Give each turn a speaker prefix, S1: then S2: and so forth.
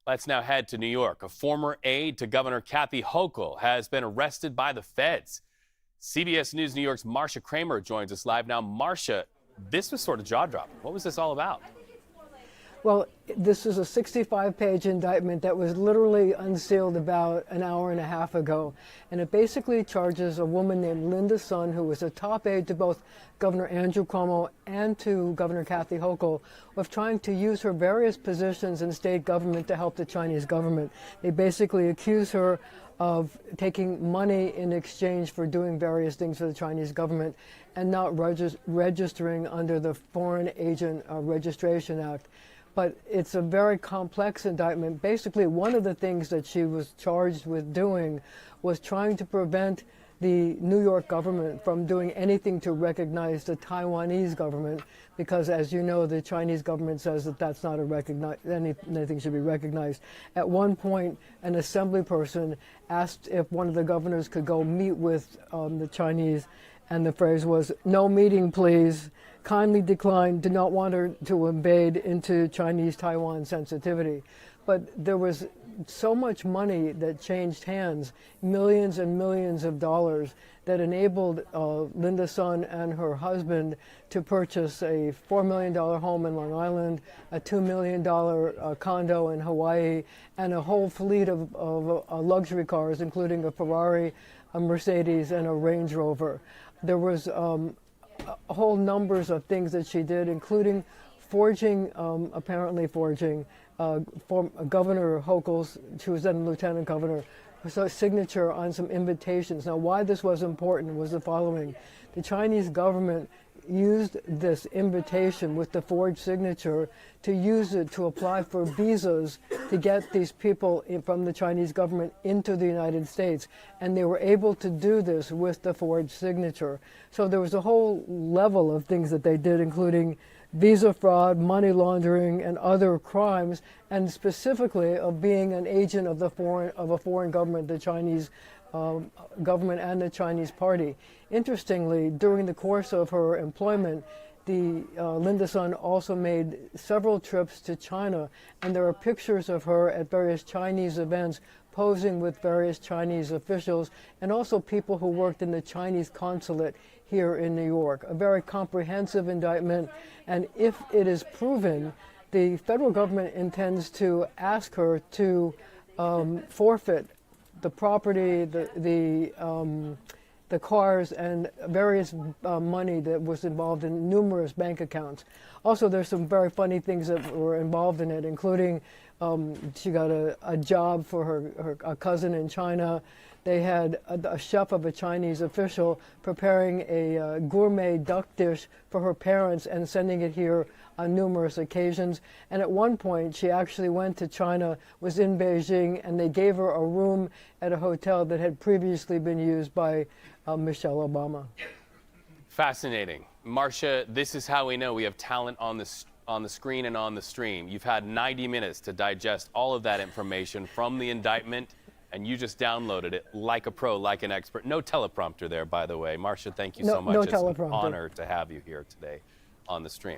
S1: Let's now head to New York. A former aide to Governor Kathy Hochul has been arrested by the feds. CBS News New York's Marcia Kramer joins us live now. Marcia, this was sort of jaw-dropping. What was this all about?
S2: Well, this is a 65-page indictment that was literally unsealed about an hour and a half ago. And it basically charges a woman named Linda Sun, who was a top aide to both Governor Andrew Cuomo and to Governor Kathy Hochul, of trying to use her various positions in state government to help the Chinese government. They basically accuse her of taking money in exchange for doing various things for the Chinese government and not registering under the Foreign Agent Registration Act. But it's a very complex indictment. Basically, one of the things that she was charged with doing was trying to prevent the New York government from doing anything to recognize the Taiwanese government, because, as you know, the Chinese government says that that's not anything should be recognized. At one point, an assembly person asked if one of the governors could go meet with the Chinese, and the phrase was, "No meeting, please. Kindly declined, did not want her to invade into Chinese-Taiwan sensitivity." But there was so much money that changed hands, millions and millions of dollars, that enabled Linda Sun and her husband to purchase a $4 million home in Long Island, a $2 million condo in Hawaii, and a whole fleet of luxury cars, including a Ferrari, a Mercedes, and a Range Rover. There was whole numbers of things that she did, including forging, apparently forging, Governor Hochul's, she was then lieutenant governor, her signature on some invitations. Now, why this was important was the following. The Chinese government used this invitation with the forged signature to use it to apply for visas to get these people from the Chinese government into the United States. And they were able to do this with the forged signature. So there was a whole level of things that they did, including visa fraud, money laundering, and other crimes, and specifically of being an agent of a foreign government, the Chinese government and the Chinese party. Interestingly, during the course of her employment, Linda Sun also made several trips to China, and there are pictures of her at various Chinese events posing with various Chinese officials and also people who worked in the Chinese consulate here in New York. A very comprehensive indictment, and if it is proven, the federal government intends to ask her to forfeit the property, the cars, and various money that was involved in numerous bank accounts. Also, there's some very funny things that were involved in it, including she got a job for her cousin in China. They had a chef of a Chinese official preparing a gourmet duck dish for her parents and sending it here on numerous occasions. And at one point, she actually went to China, was in Beijing, and they gave her a room at a hotel that had previously been used by Michelle Obama.
S1: Fascinating. Marcia, this is how we know we have talent on the screen and on the stream. You've had 90 minutes to digest all of that information from the indictment, and you just downloaded it like a pro, like an expert. No teleprompter there, by the way. Marcia, thank you so much.
S2: No
S1: it's
S2: teleprompter.
S1: An honor to have you here today on the stream.